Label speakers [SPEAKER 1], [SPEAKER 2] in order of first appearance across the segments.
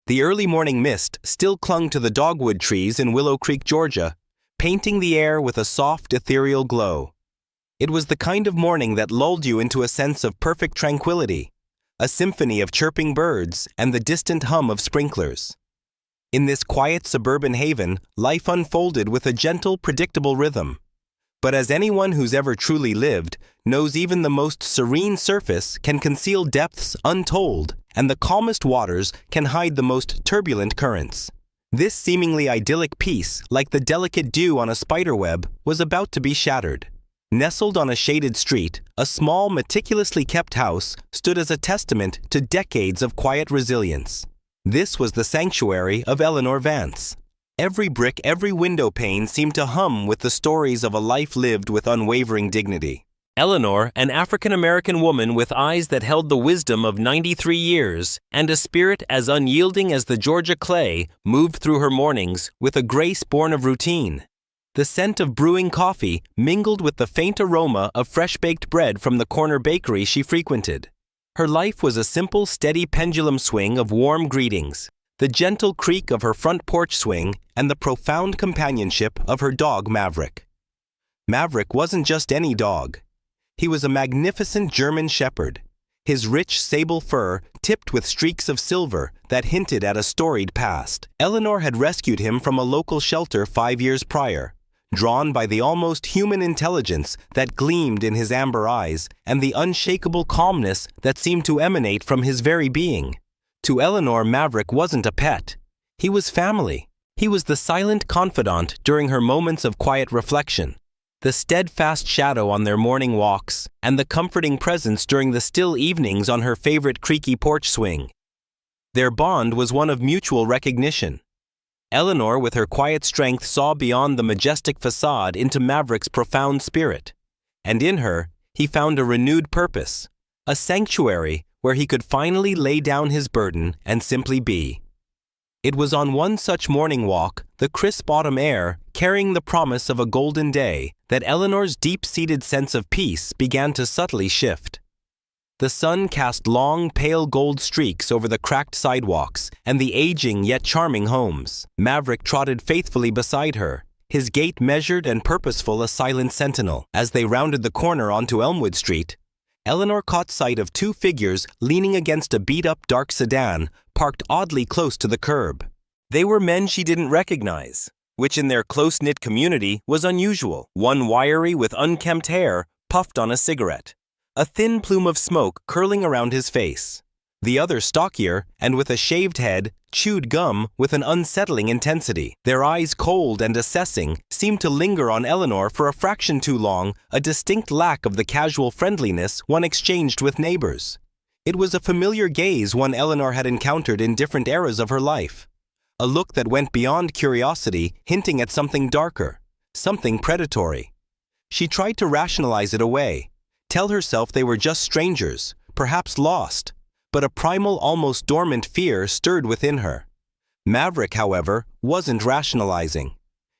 [SPEAKER 1] The early morning mist still clung to the dogwood trees in Willow Creek, Georgia, painting the air with a soft, ethereal glow. It was the kind of morning that lulled you into a sense of perfect tranquility, a symphony of chirping birds and the distant hum of sprinklers. In this quiet suburban haven, life unfolded with a gentle, predictable rhythm. But as anyone who's ever truly lived knows, even the most serene surface can conceal depths untold, and the calmest waters can hide the most turbulent currents. This seemingly idyllic peace, like the delicate dew on a spiderweb, was about to be shattered. Nestled on a shaded street, a small, meticulously kept house stood as a testament to decades of quiet resilience. This was the sanctuary of Eleanor Vance. Every brick, every window pane seemed to hum with the stories of a life lived with unwavering dignity. Eleanor, an African-American woman with eyes that held the wisdom of 93 years and a spirit as unyielding as the Georgia clay, moved through her mornings with a grace born of routine. The scent of brewing coffee mingled with the faint aroma of fresh-baked bread from the corner bakery she frequented. Her life was a simple, steady pendulum swing of warm greetings, the gentle creak of her front porch swing, and the profound companionship of her dog Maverick. Maverick wasn't just any dog. He was a magnificent German shepherd, his rich sable fur tipped with streaks of silver that hinted at a storied past. Eleanor had rescued him from a local shelter 5 years prior, drawn by the almost human intelligence that gleamed in his amber eyes and the unshakable calmness that seemed to emanate from his very being. To Eleanor, Maverick wasn't a pet. He was family. He was the silent confidant during her moments of quiet reflection, the steadfast shadow on their morning walks, and the comforting presence during the still evenings on her favorite creaky porch swing. Their bond was one of mutual recognition. Eleanor, with her quiet strength, saw beyond the majestic facade into Maverick's profound spirit, and in her, he found a renewed purpose, a sanctuary where he could finally lay down his burden and simply be. It was on one such morning walk, the crisp autumn air carrying the promise of a golden day, that Eleanor's deep-seated sense of peace began to subtly shift. The sun cast long, pale gold streaks over the cracked sidewalks and the aging yet charming homes. Maverick trotted faithfully beside her, his gait measured and purposeful, a silent sentinel. As they rounded the corner onto Elmwood Street, Eleanor caught sight of two figures leaning against a beat-up dark sedan parked oddly close to the curb. They were men she didn't recognize, which in their close-knit community was unusual. One wiry with unkempt hair puffed on a cigarette, a thin plume of smoke curling around his face. The other, stockier and with a shaved head, chewed gum with an unsettling intensity. Their eyes, cold and assessing, seemed to linger on Eleanor for a fraction too long, a distinct lack of the casual friendliness one exchanged with neighbors. It was a familiar gaze one Eleanor had encountered in different eras of her life, a look that went beyond curiosity, hinting at something darker, something predatory. She tried to rationalize it away, tell herself they were just strangers, perhaps lost, but a primal, almost dormant fear stirred within her. Maverick, however, wasn't rationalizing.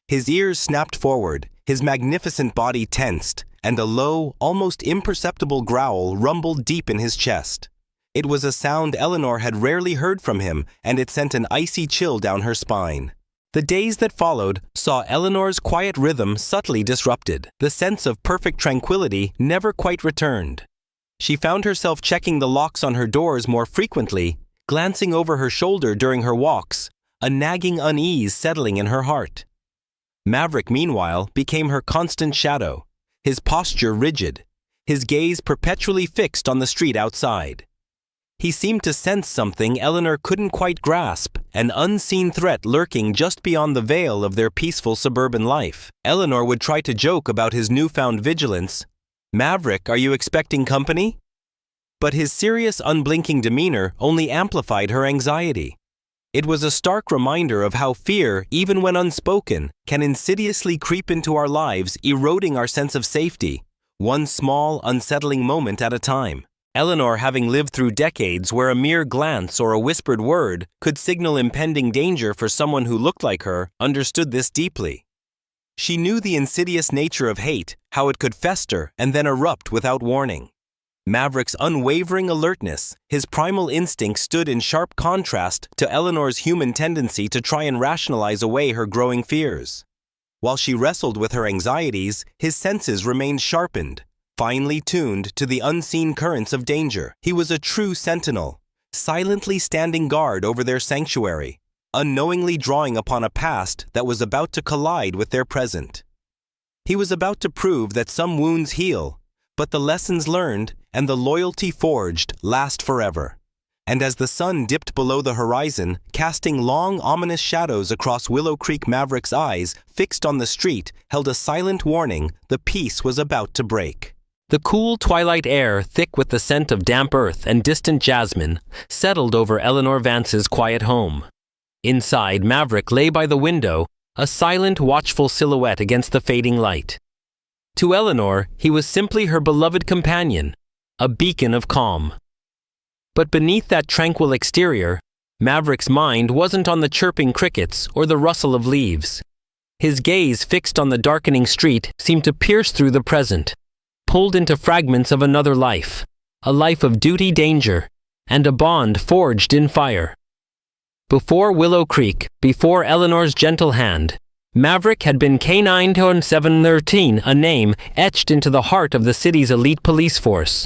[SPEAKER 1] His ears snapped forward, his magnificent body tensed, and a low, almost imperceptible growl rumbled deep in his chest. It was a sound Eleanor had rarely heard from him, and it sent an icy chill down her spine. The days that followed saw Eleanor's quiet rhythm subtly disrupted. The sense of perfect tranquility never quite returned. She found herself checking the locks on her doors more frequently, glancing over her shoulder during her walks, a nagging unease settling in her heart. Maverick, meanwhile, became her constant shadow, his posture rigid, his gaze perpetually fixed on the street outside. He seemed to sense something Eleanor couldn't quite grasp, an unseen threat lurking just beyond the veil of their peaceful suburban life. Eleanor would try to joke about his newfound vigilance. "Maverick, are you expecting company?" But his serious, unblinking demeanor only amplified her anxiety. It was a stark reminder of how fear, even when unspoken, can insidiously creep into our lives, eroding our sense of safety, one small, unsettling moment at a time. Eleanor, having lived through decades where a mere glance or a whispered word could signal impending danger for someone who looked like her, understood this deeply. She knew the insidious nature of hate, how it could fester and then erupt without warning. Maverick's unwavering alertness, his primal instinct stood in sharp contrast to Eleanor's human tendency to try and rationalize away her growing fears. While she wrestled with her anxieties, his senses remained sharpened, finely tuned to the unseen currents of danger. He was a true sentinel, silently standing guard over their sanctuary, unknowingly drawing upon a past that was about to collide with their present. He was about to prove that some wounds heal, but the lessons learned and the loyalty forged last forever. And as the sun dipped below the horizon, casting long, ominous shadows across Willow Creek, Maverick's eyes, fixed on the street, held a silent warning the peace was about to break. The cool twilight air, thick with the scent of damp earth and distant jasmine, settled over Eleanor Vance's quiet home. Inside, Maverick lay by the window, a silent, watchful silhouette against the fading light. To Eleanor, he was simply her beloved companion, a beacon of calm. But beneath that tranquil exterior, Maverick's mind wasn't on the chirping crickets or the rustle of leaves. His gaze, fixed on the darkening street, seemed to pierce through the present, pulled into fragments of another life, a life of duty, danger, and a bond forged in fire. Before Willow Creek, before Eleanor's gentle hand, Maverick had been K9-713, a name etched into the heart of the city's elite police force.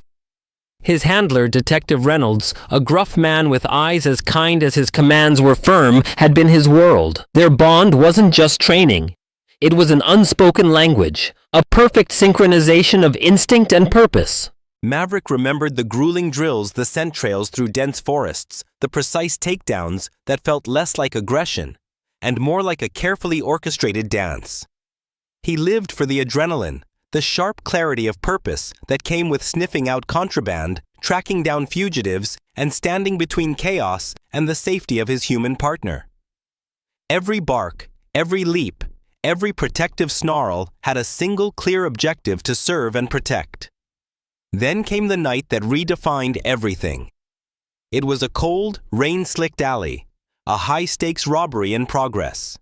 [SPEAKER 1] His handler, Detective Reynolds, a gruff man with eyes as kind as his commands were firm, had been his world. Their bond wasn't just training. It was an unspoken language, a perfect synchronization of instinct and purpose. Maverick remembered the grueling drills, the scent trails through dense forests, the precise takedowns that felt less like aggression and more like a carefully orchestrated dance. He lived for the adrenaline, the sharp clarity of purpose that came with sniffing out contraband, tracking down fugitives, and standing between chaos and the safety of his human partner. Every bark, every leap, every protective snarl had a single clear objective to serve and protect. Then came the night that redefined everything. It was a cold, rain-slicked alley, a high-stakes robbery in progress.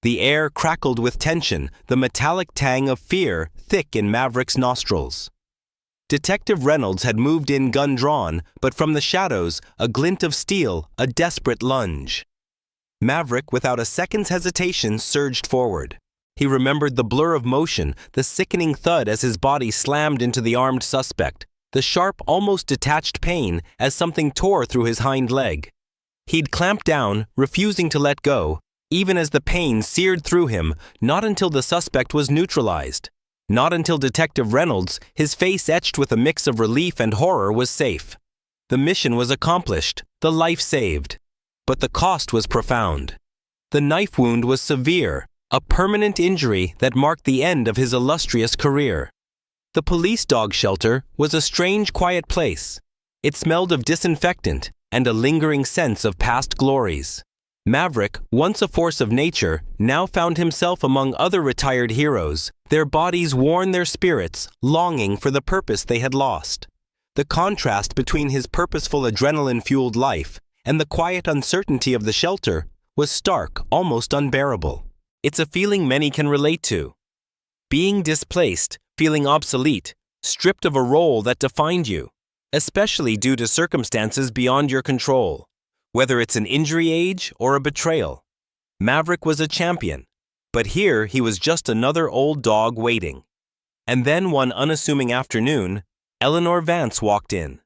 [SPEAKER 1] The air crackled with tension, the metallic tang of fear thick in Maverick's nostrils. Detective Reynolds had moved in gun drawn, but from the shadows, a glint of steel, a desperate lunge. Maverick, without a second's hesitation, surged forward. He remembered the blur of motion, the sickening thud as his body slammed into the armed suspect, the sharp, almost detached pain as something tore through his hind leg. He'd clamped down, refusing to let go, even as the pain seared through him, not until the suspect was neutralized. Not until Detective Reynolds, his face etched with a mix of relief and horror, was safe. The mission was accomplished, the life saved. But the cost was profound. The knife wound was severe, a permanent injury that marked the end of his illustrious career. The police dog shelter was a strange, quiet place. It smelled of disinfectant and a lingering sense of past glories. Maverick, once a force of nature, now found himself among other retired heroes, their bodies worn, their spirits longing for the purpose they had lost. The contrast between his purposeful adrenaline-fueled life and the quiet uncertainty of the shelter was stark, almost unbearable. It's a feeling many can relate to. Being displaced, feeling obsolete, stripped of a role that defined you, especially due to circumstances beyond your control. Whether it's an injury age or a betrayal. Maverick was a champion, but here he was just another old dog waiting. And then one unassuming afternoon, Eleanor Vance walked in.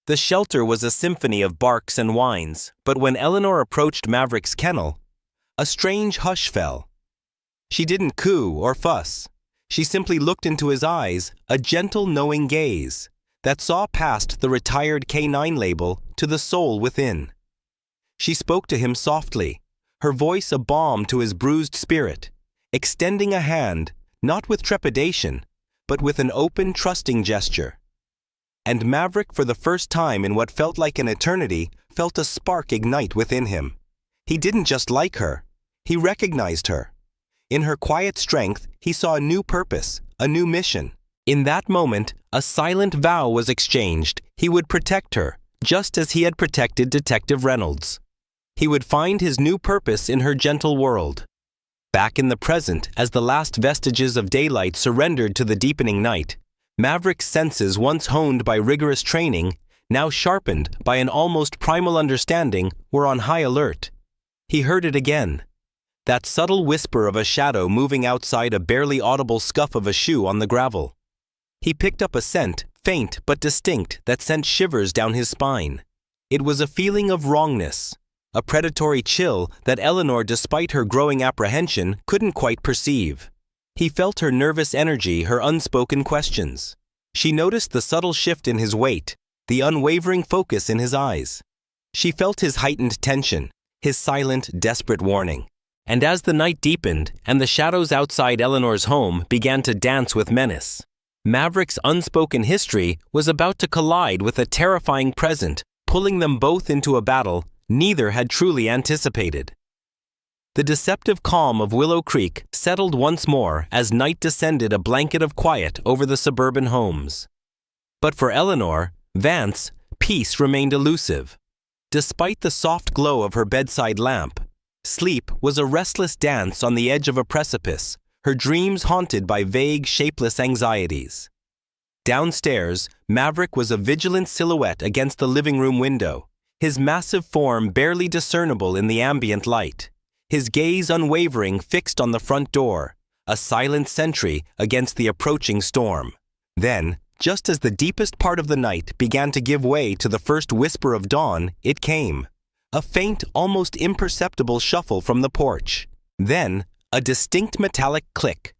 [SPEAKER 1] The shelter was a symphony of barks and whines, but when Eleanor approached Maverick's kennel, a strange hush fell. She didn't coo or fuss. She simply looked into his eyes, a gentle, knowing gaze that saw past the retired K9 label to the soul within. She spoke to him softly, her voice a balm to his bruised spirit, extending a hand, not with trepidation, but with an open, trusting gesture. And Maverick, for the first time in what felt like an eternity, felt a spark ignite within him. He didn't just like her, he recognized her. In her quiet strength, he saw a new purpose, a new mission. In that moment, a silent vow was exchanged. He would protect her, just as he had protected Detective Reynolds. He would find his new purpose in her gentle world. Back in the present, as the last vestiges of daylight surrendered to the deepening night, Maverick's senses, once honed by rigorous training, now sharpened by an almost primal understanding, were on high alert. He heard it again. That subtle whisper of a shadow moving outside a barely audible scuff of a shoe on the gravel. He picked up a scent, faint but distinct, that sent shivers down his spine. It was a feeling of wrongness, a predatory chill that Eleanor, despite her growing apprehension, couldn't quite perceive. He felt her nervous energy, her unspoken questions. She noticed the subtle shift in his weight, the unwavering focus in his eyes. She felt his heightened tension, his silent, desperate warning. And as the night deepened and the shadows outside Eleanor's home began to dance with menace, Maverick's unspoken history was about to collide with a terrifying present, pulling them both into a battle neither had truly anticipated. The deceptive calm of Willow Creek settled once more as night descended, a blanket of quiet over the suburban homes. But for Eleanor Vance, peace remained elusive. Despite the soft glow of her bedside lamp, sleep was a restless dance on the edge of a precipice, her dreams haunted by vague, shapeless anxieties. Downstairs, Maverick was a vigilant silhouette against the living room window, his massive form barely discernible in the ambient light, his gaze unwavering fixed on the front door, a silent sentry against the approaching storm. Then, just as the deepest part of the night began to give way to the first whisper of dawn, it came. A faint, almost imperceptible shuffle from the porch. Then, a distinct metallic click.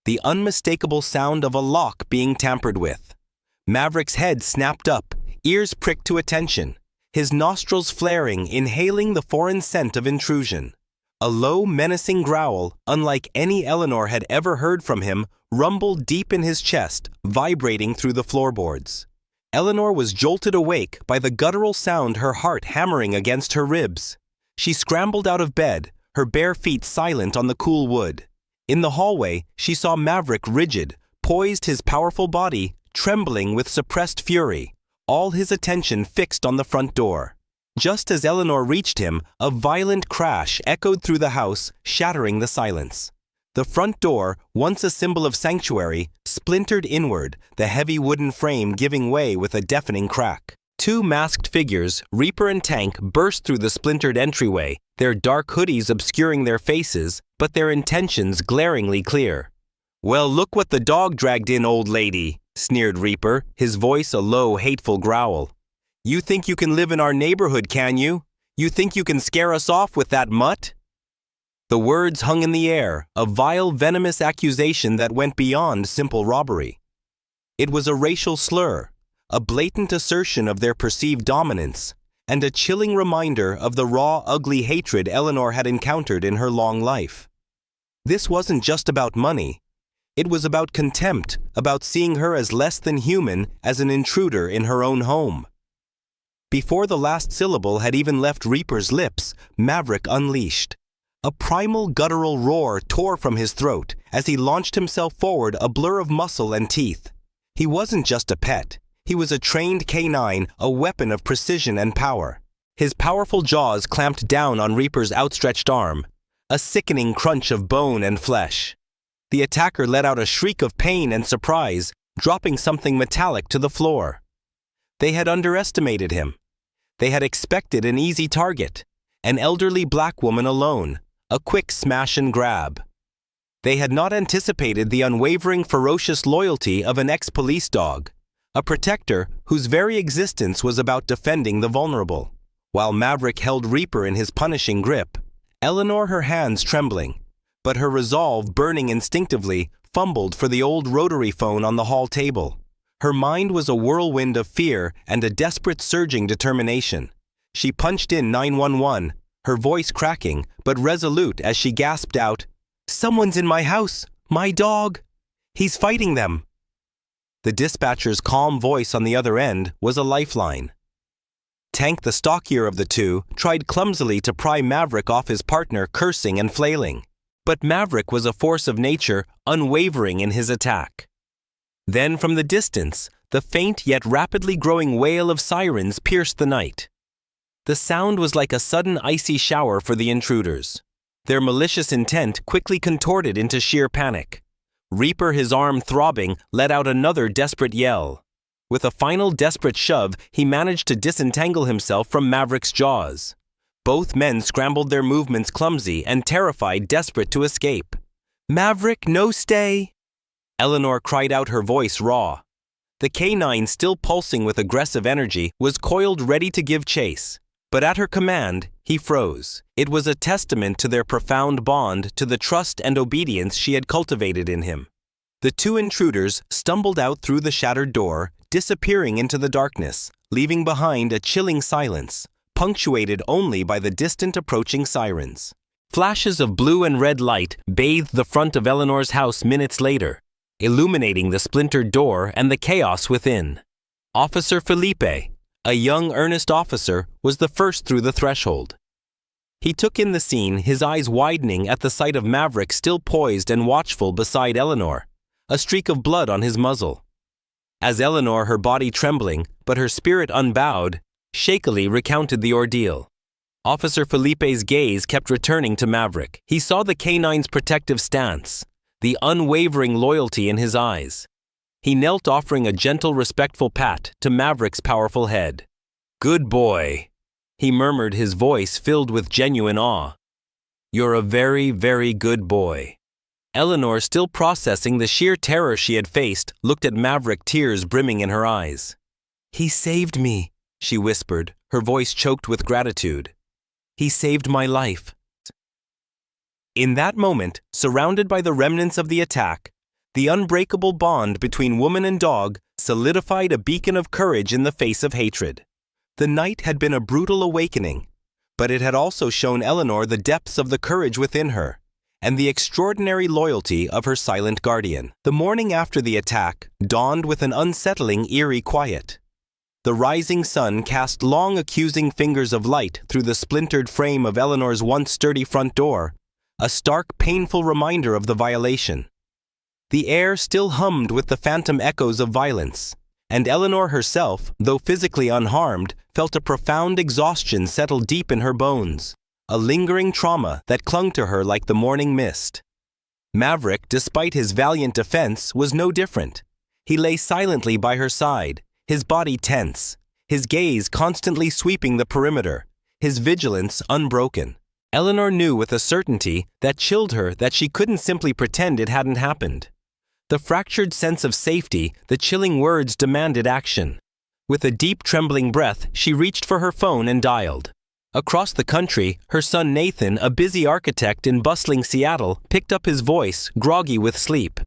[SPEAKER 1] The unmistakable sound of a lock being tampered with. Maverick's head snapped up, ears pricked to attention, his nostrils flaring, inhaling the foreign scent of intrusion. A low, menacing growl, unlike any Eleanor had ever heard from him, rumbled deep in his chest, vibrating through the floorboards. Eleanor was jolted awake by the guttural sound, her heart hammering against her ribs. She scrambled out of bed, her bare feet silent on the cool wood. In the hallway, she saw Maverick rigid, poised, his powerful body trembling with suppressed fury, all his attention fixed on the front door. Just as Eleanor reached him, a violent crash echoed through the house, shattering the silence. The front door, once a symbol of sanctuary, splintered inward, the heavy wooden frame giving way with a deafening crack. Two masked figures, Reaper and Tank, burst through the splintered entryway, their dark hoodies obscuring their faces, but their intentions glaringly clear. "Well, look what the dog dragged in, old lady," sneered Reaper, his voice a low, hateful growl. "You think you can live in our neighborhood, can you? You think you can scare us off with that mutt?" The words hung in the air, a vile, venomous accusation that went beyond simple robbery. It was a racial slur, a blatant assertion of their perceived dominance, and a chilling reminder of the raw, ugly hatred Eleanor had encountered in her long life. This wasn't just about money. It was about contempt, about seeing her as less than human, as an intruder in her own home. Before the last syllable had even left Reaper's lips, Maverick unleashed. A primal guttural roar tore from his throat as he launched himself forward, a blur of muscle and teeth. He wasn't just a pet. He was a trained canine, a weapon of precision and power. His powerful jaws clamped down on Reaper's outstretched arm, a sickening crunch of bone and flesh. The attacker let out a shriek of pain and surprise, dropping something metallic to the floor. They had underestimated him. They had expected an easy target, an elderly black woman alone, a quick smash and grab. They had not anticipated the unwavering, ferocious loyalty of an ex-police dog, a protector whose very existence was about defending the vulnerable. While Maverick held Reaper in his punishing grip, Eleanor, her hands trembling, but her resolve burning instinctively, fumbled for the old rotary phone on the hall table. Her mind was a whirlwind of fear and a desperate, surging determination. She punched in 911, her voice cracking, but resolute as she gasped out, "Someone's in my house! My dog! He's fighting them!" The dispatcher's calm voice on the other end was a lifeline. Tank, the stockier of the two, tried clumsily to pry Maverick off his partner, cursing and flailing. But Maverick was a force of nature, unwavering in his attack. Then from the distance, the faint yet rapidly growing wail of sirens pierced the night. The sound was like a sudden icy shower for the intruders. Their malicious intent quickly contorted into sheer panic. Reaper, his arm throbbing, let out another desperate yell. With a final desperate shove, he managed to disentangle himself from Maverick's jaws. Both men scrambled, their movements clumsy and terrified, desperate to escape. "Maverick, no stay!" Eleanor cried out, her voice raw. The canine, still pulsing with aggressive energy, was coiled ready to give chase. But at her command, he froze. It was a testament to their profound bond, to the trust and obedience she had cultivated in him. The two intruders stumbled out through the shattered door, disappearing into the darkness, leaving behind a chilling silence, punctuated only by the distant approaching sirens. Flashes of blue and red light bathed the front of Eleanor's house minutes later, illuminating the splintered door and the chaos within. Officer Felipe, a young, earnest officer, was the first through the threshold. He took in the scene, his eyes widening at the sight of Maverick still poised and watchful beside Eleanor, a streak of blood on his muzzle. As Eleanor, her body trembling, but her spirit unbowed, shakily recounted the ordeal. Officer Felipe's gaze kept returning to Maverick. He saw the canine's protective stance, the unwavering loyalty in his eyes. He knelt, offering a gentle, respectful pat to Maverick's powerful head. "Good boy," he murmured, his voice filled with genuine awe. "You're a very, very good boy." Eleanor, still processing the sheer terror she had faced, looked at Maverick, tears brimming in her eyes. "He saved me," she whispered, her voice choked with gratitude. "He saved my life." In that moment, surrounded by the remnants of the attack, the unbreakable bond between woman and dog solidified, a beacon of courage in the face of hatred. The night had been a brutal awakening, but it had also shown Eleanor the depths of the courage within her and the extraordinary loyalty of her silent guardian. The morning after the attack dawned with an unsettling, eerie quiet. The rising sun cast long, accusing fingers of light through the splintered frame of Eleanor's once sturdy front door, a stark, painful reminder of the violation. The air still hummed with the phantom echoes of violence, and Eleanor herself, though physically unharmed, felt a profound exhaustion settle deep in her bones, a lingering trauma that clung to her like the morning mist. Maverick, despite his valiant defense, was no different. He lay silently by her side, his body tense, his gaze constantly sweeping the perimeter, his vigilance unbroken. Eleanor knew with a certainty that chilled her that she couldn't simply pretend it hadn't happened. The fractured sense of safety, the chilling words demanded action. With a deep, trembling breath, she reached for her phone and dialed. Across the country, her son Nathan, a busy architect in bustling Seattle, picked up his voice, groggy with sleep.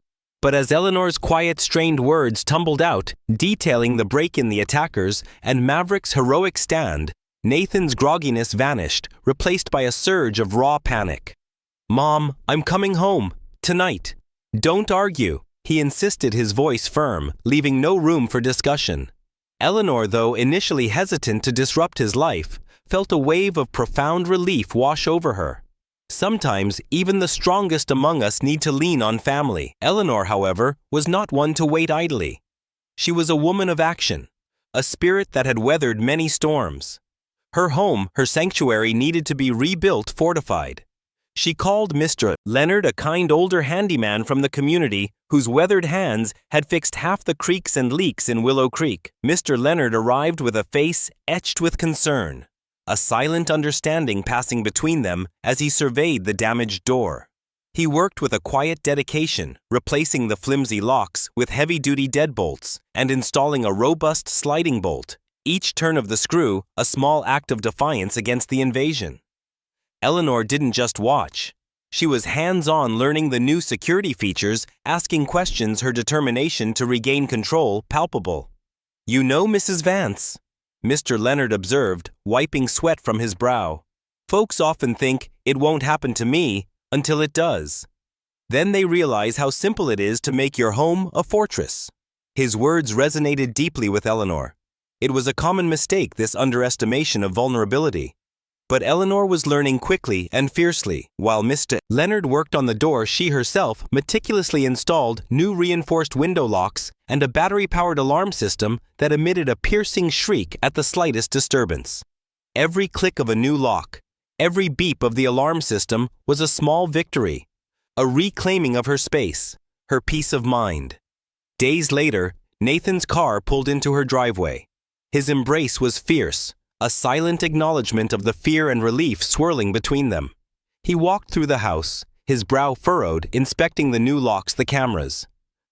[SPEAKER 1] But as Eleanor's quiet, strained words tumbled out, detailing the break in the attackers and Maverick's heroic stand, Nathan's grogginess vanished, replaced by a surge of raw panic. "Mom, I'm coming home. Tonight. Don't argue," he insisted, his voice firm, leaving no room for discussion. Eleanor, though initially hesitant to disrupt his life, felt a wave of profound relief wash over her. Sometimes, even the strongest among us need to lean on family. Eleanor, however, was not one to wait idly. She was a woman of action, a spirit that had weathered many storms. Her home, her sanctuary, needed to be rebuilt, fortified. She called Mr. Leonard, a kind older handyman from the community whose weathered hands had fixed half the creaks and leaks in Willow Creek. Mr. Leonard arrived with a face etched with concern, a silent understanding passing between them as he surveyed the damaged door. He worked with a quiet dedication, replacing the flimsy locks with heavy-duty deadbolts and installing a robust sliding bolt, each turn of the screw a small act of defiance against the invasion. Eleanor didn't just watch. She was hands-on, learning the new security features, asking questions, her determination to regain control palpable. "You know, Mrs. Vance," Mr. Leonard observed, wiping sweat from his brow. "Folks often think it won't happen to me until it does. Then they realize how simple it is to make your home a fortress." His words resonated deeply with Eleanor. It was a common mistake, this underestimation of vulnerability. But Eleanor was learning quickly and fiercely. While Mr. Leonard worked on the door, she herself meticulously installed new reinforced window locks and a battery-powered alarm system that emitted a piercing shriek at the slightest disturbance. Every click of a new lock, every beep of the alarm system was a small victory, a reclaiming of her space, her peace of mind. Days later, Nathan's car pulled into her driveway. His embrace was fierce, a silent acknowledgement of the fear and relief swirling between them. He walked through the house, his brow furrowed, inspecting the new locks, the cameras.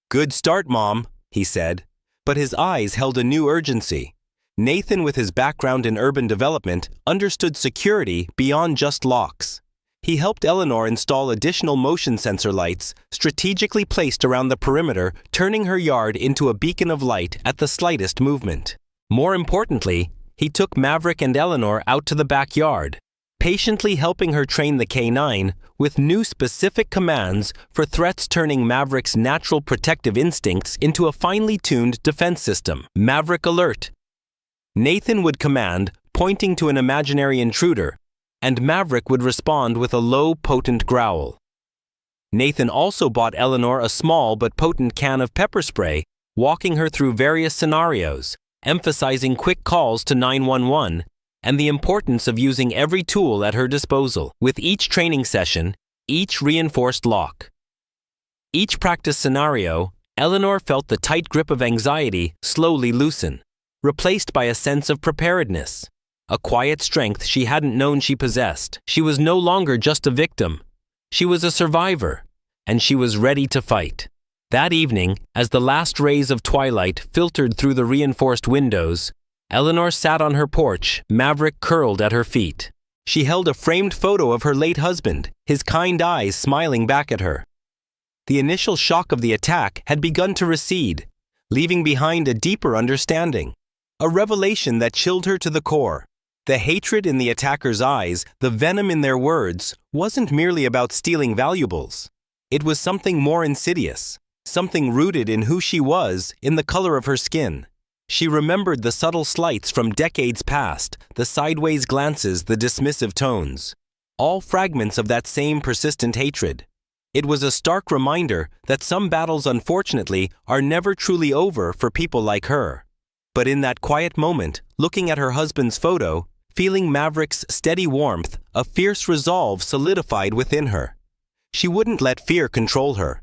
[SPEAKER 1] "Good start, Mom," he said, but his eyes held a new urgency. Nathan, with his background in urban development, understood security beyond just locks. He helped Eleanor install additional motion sensor lights strategically placed around the perimeter, turning her yard into a beacon of light at the slightest movement. More importantly, he took Maverick and Eleanor out to the backyard, patiently helping her train the K9 with new specific commands for threats, turning Maverick's natural protective instincts into a finely tuned defense system. "Maverick alert!" Nathan would command, pointing to an imaginary intruder, and Maverick would respond with a low, potent growl. Nathan also bought Eleanor a small but potent can of pepper spray, walking her through various scenarios, emphasizing quick calls to 911 and the importance of using every tool at her disposal. With each training session, each reinforced lock, each practice scenario, Eleanor felt the tight grip of anxiety slowly loosen, replaced by a sense of preparedness, a quiet strength she hadn't known she possessed. She was no longer just a victim. She was a survivor, and she was ready to fight. That evening, as the last rays of twilight filtered through the reinforced windows, Eleanor sat on her porch, Maverick curled at her feet. She held a framed photo of her late husband, his kind eyes smiling back at her. The initial shock of the attack had begun to recede, leaving behind a deeper understanding, a revelation that chilled her to the core. The hatred in the attacker's eyes, the venom in their words, wasn't merely about stealing valuables. It was something more insidious, something rooted in who she was, in the color of her skin. She remembered the subtle slights from decades past, the sideways glances, the dismissive tones, all fragments of that same persistent hatred. It was a stark reminder that some battles, unfortunately, are never truly over for people like her. But in that quiet moment, looking at her husband's photo, feeling Maverick's steady warmth, a fierce resolve solidified within her. She wouldn't let fear control her.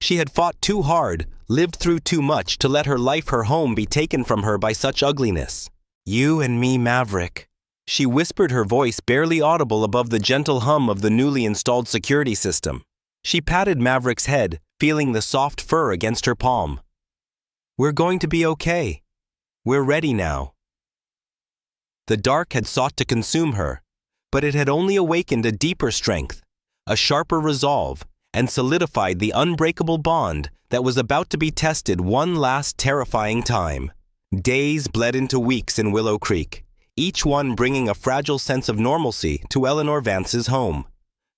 [SPEAKER 1] She had fought too hard, lived through too much to let her life, her home, be taken from her by such ugliness. "You and me, Maverick," she whispered, her voice barely audible above the gentle hum of the newly installed security system. She patted Maverick's head, feeling the soft fur against her palm. "We're going to be okay. We're ready now." The dark had sought to consume her, but it had only awakened a deeper strength, a sharper resolve, and solidified the unbreakable bond that was about to be tested one last terrifying time. Days bled into weeks in Willow Creek, each one bringing a fragile sense of normalcy to Eleanor Vance's home.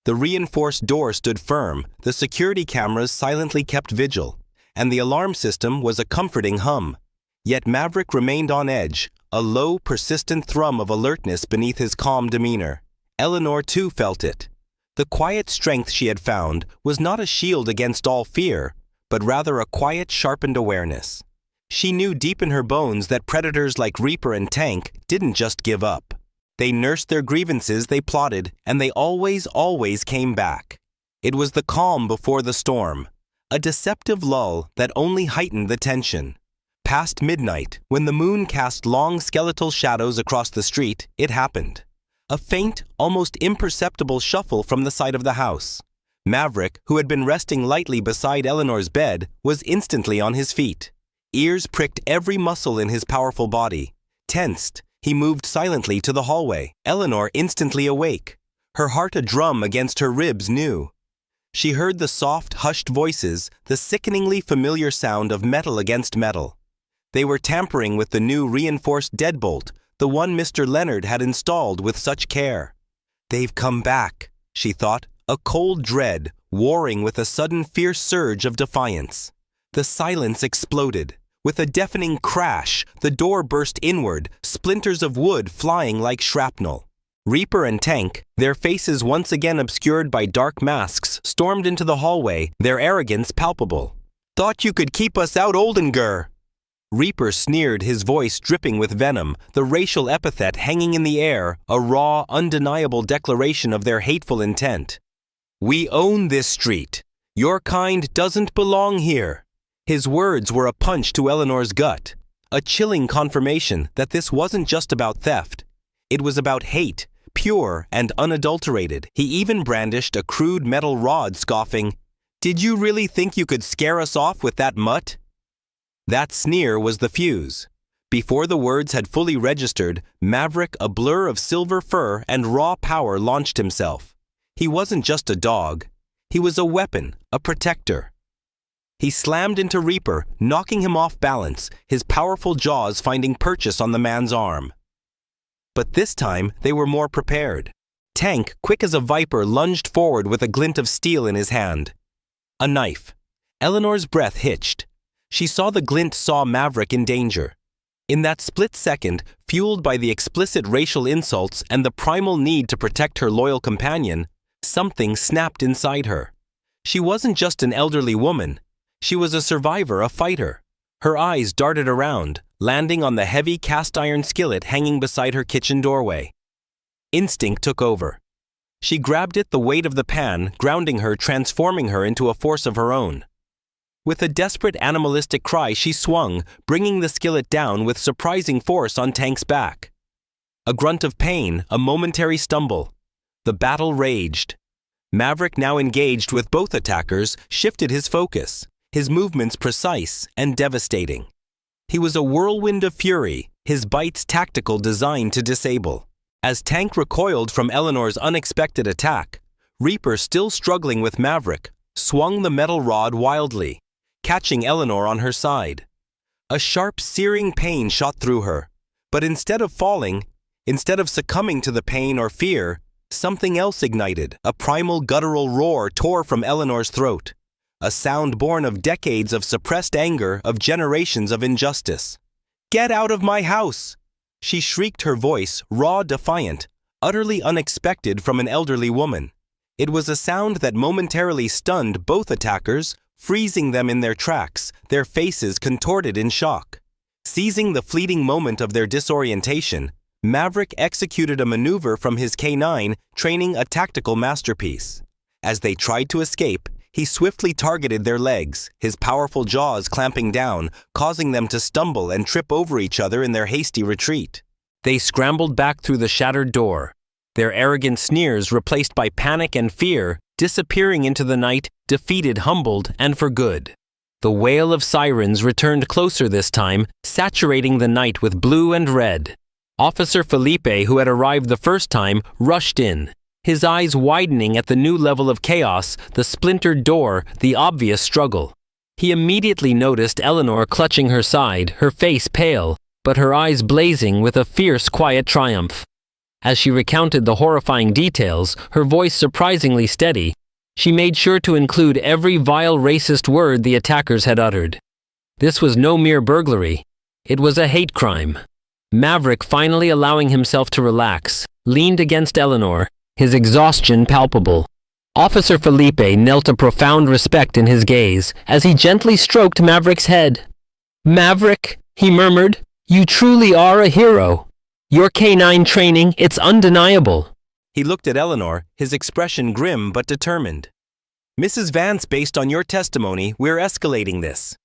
[SPEAKER 1] The reinforced door stood firm, the security cameras silently kept vigil, and the alarm system was a comforting hum. Yet Maverick remained on edge, a low, persistent thrum of alertness beneath his calm demeanor. Eleanor too felt it. The quiet strength she had found was not a shield against all fear, but rather a quiet, sharpened awareness. She knew deep in her bones that predators like Reaper and Tank didn't just give up. They nursed their grievances, they plotted, and they always came back. It was the calm before the storm, a deceptive lull that only heightened the tension. Past midnight, when the moon cast long skeletal shadows across the street, it happened. A faint, almost imperceptible shuffle from the side of the house. Maverick, who had been resting lightly beside Eleanor's bed, was instantly on his feet. Ears pricked every muscle in his powerful body. Tensed, he moved silently to the hallway. Eleanor instantly awake, her heart a drum against her ribs new. She heard the soft, hushed voices, the sickeningly familiar sound of metal against metal. They were tampering with the new reinforced deadbolt, the one Mr. Leonard had installed with such care. "They've come back," she thought, a cold dread warring with a sudden fierce surge of defiance. The silence exploded. With a deafening crash, the door burst inward, splinters of wood flying like shrapnel. Reaper and Tank, their faces once again obscured by dark masks, stormed into the hallway, their arrogance palpable. "Thought you could keep us out, Oldenger!" Reaper sneered, his voice dripping with venom, the racial epithet hanging in the air, a raw, undeniable declaration of their hateful intent. "We own this street. Your kind doesn't belong here." His words were a punch to Eleanor's gut, a chilling confirmation that this wasn't just about theft. It was about hate, pure and unadulterated. He even brandished a crude metal rod, scoffing, "Did you really think you could scare us off with that mutt?" That sneer was the fuse. Before the words had fully registered, Maverick, a blur of silver fur and raw power, launched himself. He wasn't just a dog. He was a weapon, a protector. He slammed into Reaper, knocking him off balance, his powerful jaws finding purchase on the man's arm. But this time, they were more prepared. Tank, quick as a viper, lunged forward with a glint of steel in his hand. A knife. Eleanor's breath hitched. She saw the glint saw Maverick in danger. In that split second, fueled by the explicit racial insults and the primal need to protect her loyal companion, something snapped inside her. She wasn't just an elderly woman. She was a survivor, a fighter. Her eyes darted around, landing on the heavy cast-iron skillet hanging beside her kitchen doorway. Instinct took over. She grabbed it, the weight of the pan, grounding her, transforming her into a force of her own. With a desperate animalistic cry, she swung, bringing the skillet down with surprising force on Tank's back. A grunt of pain, a momentary stumble. The battle raged. Maverick, now engaged with both attackers, shifted his focus, his movements precise and devastating. He was a whirlwind of fury, his bites tactical, designed to disable. As Tank recoiled from Eleanor's unexpected attack, Reaper, still struggling with Maverick, swung the metal rod wildly, catching Eleanor on her side. A sharp, searing pain shot through her, but instead of falling, instead of succumbing to the pain or fear, something else ignited. A primal guttural roar tore from Eleanor's throat, a sound born of decades of suppressed anger, of generations of injustice. "Get out of my house!" She shrieked, her voice raw, defiant, utterly unexpected from an elderly woman. It was a sound that momentarily stunned both attackers, freezing them in their tracks, their faces contorted in shock. Seizing the fleeting moment of their disorientation, Maverick executed a maneuver from his K9, training, a tactical masterpiece. As they tried to escape, he swiftly targeted their legs, his powerful jaws clamping down, causing them to stumble and trip over each other in their hasty retreat. They scrambled back through the shattered door, their arrogant sneers replaced by panic and fear, disappearing into the night, defeated, humbled, and for good. The wail of sirens returned closer this time, saturating the night with blue and red. Officer Felipe, who had arrived the first time, rushed in, his eyes widening at the new level of chaos, the splintered door, the obvious struggle. He immediately noticed Eleanor clutching her side, her face pale, but her eyes blazing with a fierce, quiet triumph. As she recounted the horrifying details, her voice surprisingly steady, she made sure to include every vile racist word the attackers had uttered. This was no mere burglary. It was a hate crime. Maverick, finally allowing himself to relax, leaned against Eleanor, his exhaustion palpable. Officer Felipe knelt, a profound respect in his gaze, as he gently stroked Maverick's head. "Maverick," he murmured, "you truly are a hero. Your K9 training, it's undeniable." He looked at Eleanor, his expression grim but determined. "Mrs. Vance, based on your testimony, we're escalating this.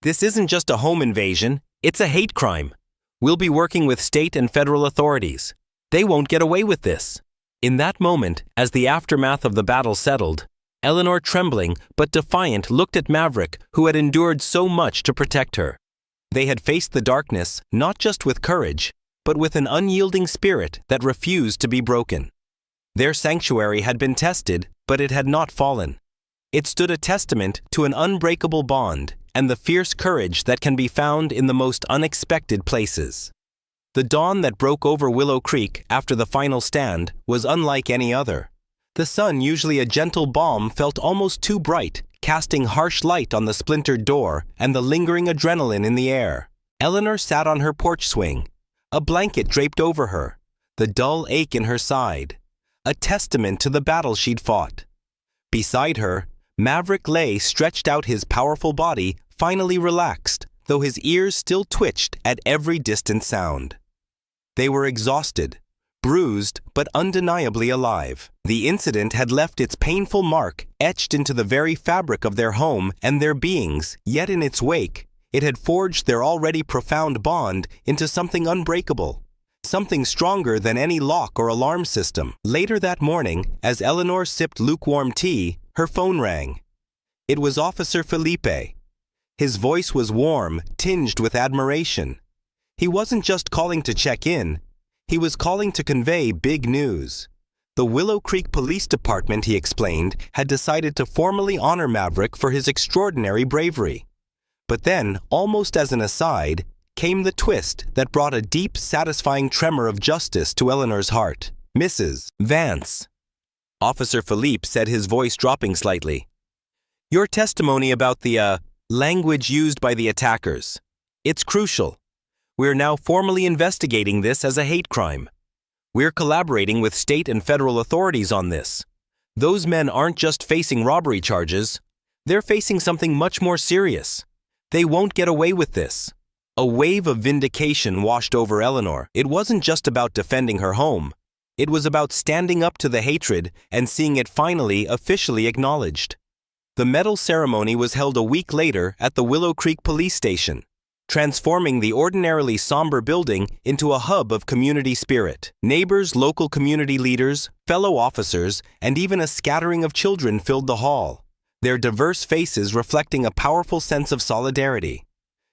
[SPEAKER 1] This isn't just a home invasion, it's a hate crime. We'll be working with state and federal authorities. They won't get away with this." In that moment, as the aftermath of the battle settled, Eleanor, trembling but defiant, looked at Maverick, who had endured so much to protect her. They had faced the darkness, not just with courage, but with an unyielding spirit that refused to be broken. Their sanctuary had been tested, but it had not fallen. It stood a testament to an unbreakable bond and the fierce courage that can be found in the most unexpected places. The dawn that broke over Willow Creek after the final stand was unlike any other. The sun, usually a gentle balm, felt almost too bright, casting harsh light on the splintered door and the lingering adrenaline in the air. Eleanor sat on her porch swing, a blanket draped over her, the dull ache in her side, a testament to the battle she'd fought. Beside her, Maverick lay stretched out, his powerful body finally relaxed, though his ears still twitched at every distant sound. They were exhausted, bruised but undeniably alive. The incident had left its painful mark etched into the very fabric of their home and their beings, yet in its wake, it had forged their already profound bond into something unbreakable, something stronger than any lock or alarm system. Later that morning, as Eleanor sipped lukewarm tea, her phone rang. It was Officer Felipe. His voice was warm, tinged with admiration. He wasn't just calling to check in, he was calling to convey big news. The Willow Creek Police Department, he explained, had decided to formally honor Maverick for his extraordinary bravery. But then, almost as an aside, came the twist that brought a deep, satisfying tremor of justice to Eleanor's heart. "Mrs. Vance," Officer Philippe said, his voice dropping slightly. "Your testimony about the, language used by the attackers. It's crucial. We're now formally investigating this as a hate crime. We're collaborating with state and federal authorities on this. Those men aren't just facing robbery charges. They're facing something much more serious. They won't get away with this." A wave of vindication washed over Eleanor. It wasn't just about defending her home. It was about standing up to the hatred and seeing it finally officially acknowledged. The medal ceremony was held a week later at the Willow Creek Police Station, transforming the ordinarily somber building into a hub of community spirit. Neighbors, local community leaders, fellow officers, and even a scattering of children filled the hall, their diverse faces reflecting a powerful sense of solidarity.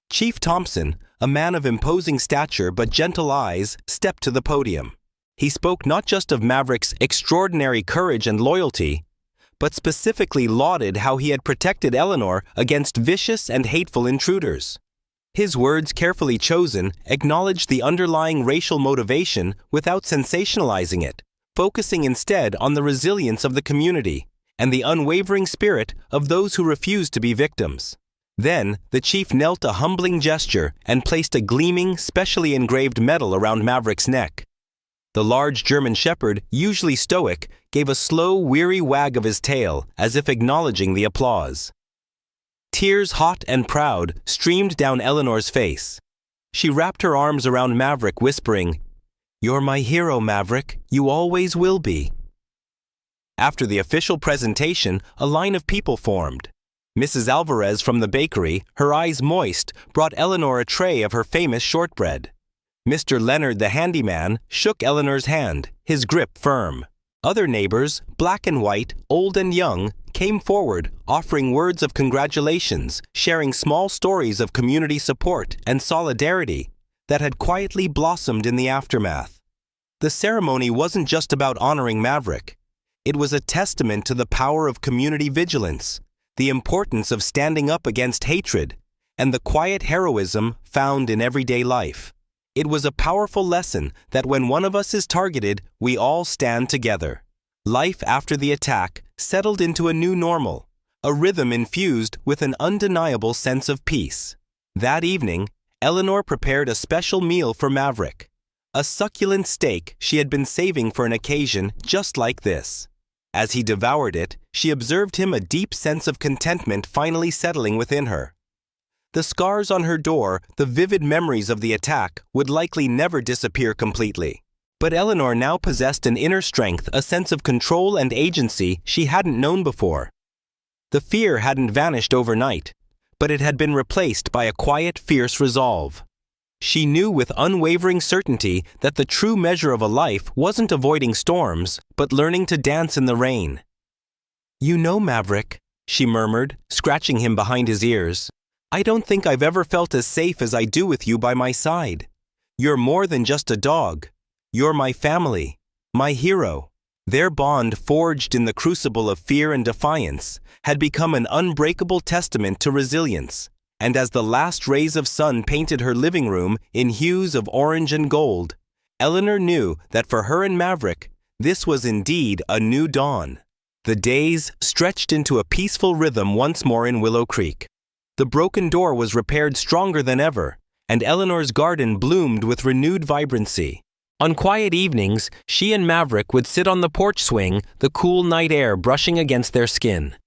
[SPEAKER 1] Chief Thompson, a man of imposing stature but gentle eyes, stepped to the podium. He spoke not just of Maverick's extraordinary courage and loyalty, but specifically lauded how he had protected Eleanor against vicious and hateful intruders. His words, carefully chosen, acknowledged the underlying racial motivation without sensationalizing it, focusing instead on the resilience of the community and the unwavering spirit of those who refused to be victims. Then, the chief knelt a humbling gesture and placed a gleaming, specially engraved medal around Maverick's neck. The large German shepherd, usually stoic, gave a slow, weary wag of his tail, as if acknowledging the applause. Tears, hot and proud, streamed down Eleanor's face. She wrapped her arms around Maverick, whispering, "You're my hero, Maverick. You always will be." After the official presentation, a line of people formed. Mrs. Alvarez from the bakery, her eyes moist, brought Eleanor a tray of her famous shortbread. Mr. Leonard, the handyman, shook Eleanor's hand, his grip firm. Other neighbors, black and white, old and young, came forward, offering words of congratulations, sharing small stories of community support and solidarity that had quietly blossomed in the aftermath. The ceremony wasn't just about honoring Maverick. It was a testament to the power of community vigilance, the importance of standing up against hatred, and the quiet heroism found in everyday life. It was a powerful lesson that when one of us is targeted, we all stand together. Life after the attack settled into a new normal, a rhythm infused with an undeniable sense of peace. That evening, Eleanor prepared a special meal for Maverick, a succulent steak she had been saving for an occasion just like this. As he devoured it, she observed him, a deep sense of contentment finally settling within her. The scars on her door, the vivid memories of the attack, would likely never disappear completely. But Eleanor now possessed an inner strength, a sense of control and agency she hadn't known before. The fear hadn't vanished overnight, but it had been replaced by a quiet, fierce resolve. She knew with unwavering certainty that the true measure of a life wasn't avoiding storms, but learning to dance in the rain. "You know, Maverick," she murmured, scratching him behind his ears, "I don't think I've ever felt as safe as I do with you by my side. You're more than just a dog. You're my family, my hero." Their bond, forged in the crucible of fear and defiance, had become an unbreakable testament to resilience. And as the last rays of sun painted her living room in hues of orange and gold, Eleanor knew that for her and Maverick, this was indeed a new dawn. The days stretched into a peaceful rhythm once more in Willow Creek. The broken door was repaired stronger than ever, and Eleanor's garden bloomed with renewed vibrancy. On quiet evenings, she and Maverick would sit on the porch swing, the cool night air brushing against their skin.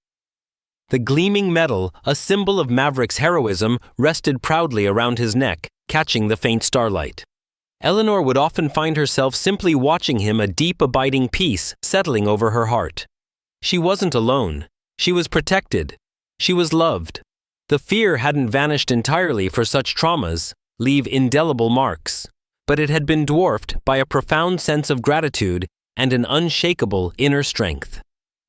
[SPEAKER 1] The gleaming medal, a symbol of Maverick's heroism, rested proudly around his neck, catching the faint starlight. Eleanor would often find herself simply watching him, a deep, abiding peace settling over her heart. She wasn't alone. She was protected. She was loved. The fear hadn't vanished entirely, for such traumas leave indelible marks, but it had been dwarfed by a profound sense of gratitude and an unshakable inner strength.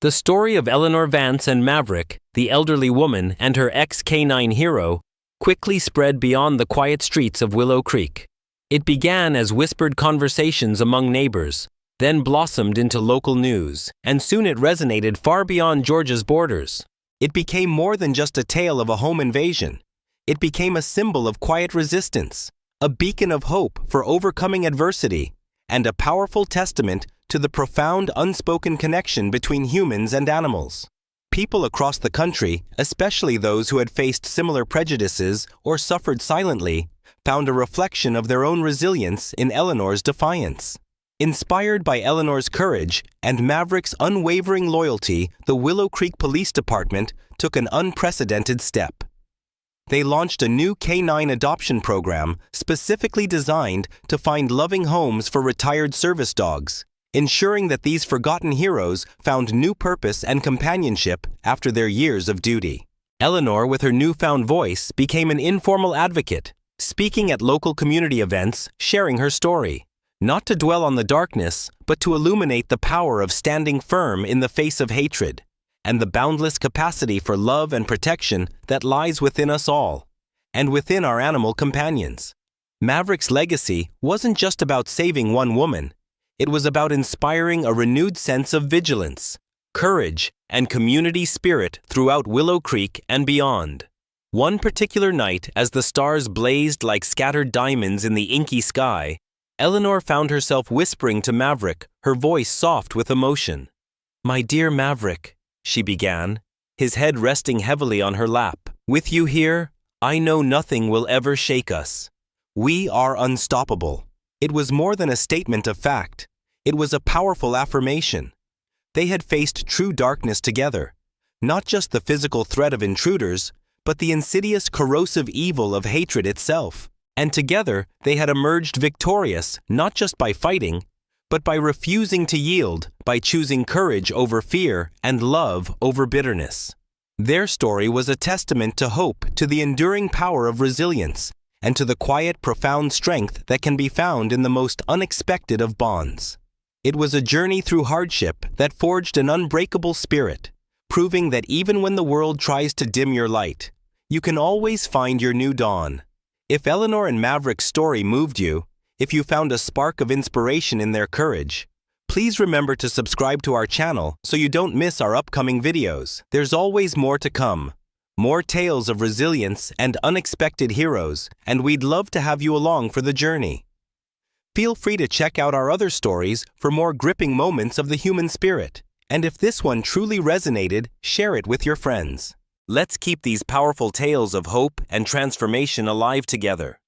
[SPEAKER 1] The story of Eleanor Vance and Maverick, the elderly woman, and her ex-canine hero, quickly spread beyond the quiet streets of Willow Creek. It began as whispered conversations among neighbors, then blossomed into local news, and soon it resonated far beyond Georgia's borders. It became more than just a tale of a home invasion. It became a symbol of quiet resistance, a beacon of hope for overcoming adversity, and a powerful testament to the profound unspoken connection between humans and animals. People across the country, especially those who had faced similar prejudices or suffered silently, found a reflection of their own resilience in Eleanor's defiance. Inspired by Eleanor's courage and Maverick's unwavering loyalty, the Willow Creek Police Department took an unprecedented step. They launched a new canine adoption program specifically designed to find loving homes for retired service dogs, ensuring that these forgotten heroes found new purpose and companionship after their years of duty. Eleanor, with her newfound voice, became an informal advocate, speaking at local community events, sharing her story, not to dwell on the darkness, but to illuminate the power of standing firm in the face of hatred, and the boundless capacity for love and protection that lies within us all, and within our animal companions. Maverick's legacy wasn't just about saving one woman. It was about inspiring a renewed sense of vigilance, courage, and community spirit throughout Willow Creek and beyond. One particular night, as the stars blazed like scattered diamonds in the inky sky, Eleanor found herself whispering to Maverick, her voice soft with emotion. "My dear Maverick," she began, his head resting heavily on her lap, "with you here, I know nothing will ever shake us. We are unstoppable." It was more than a statement of fact. It was a powerful affirmation. They had faced true darkness together, not just the physical threat of intruders, but the insidious, corrosive evil of hatred itself. And together, they had emerged victorious, not just by fighting, but by refusing to yield, by choosing courage over fear and love over bitterness. Their story was a testament to hope, to the enduring power of resilience, and to the quiet, profound strength that can be found in the most unexpected of bonds. It was a journey through hardship that forged an unbreakable spirit, proving that even when the world tries to dim your light, you can always find your new dawn. If Eleanor and Maverick's story moved you, if you found a spark of inspiration in their courage, please remember to subscribe to our channel so you don't miss our upcoming videos. There's always more to come. More tales of resilience and unexpected heroes, and we'd love to have you along for the journey. Feel free to check out our other stories for more gripping moments of the human spirit. And if this one truly resonated, share it with your friends. Let's keep these powerful tales of hope and transformation alive together.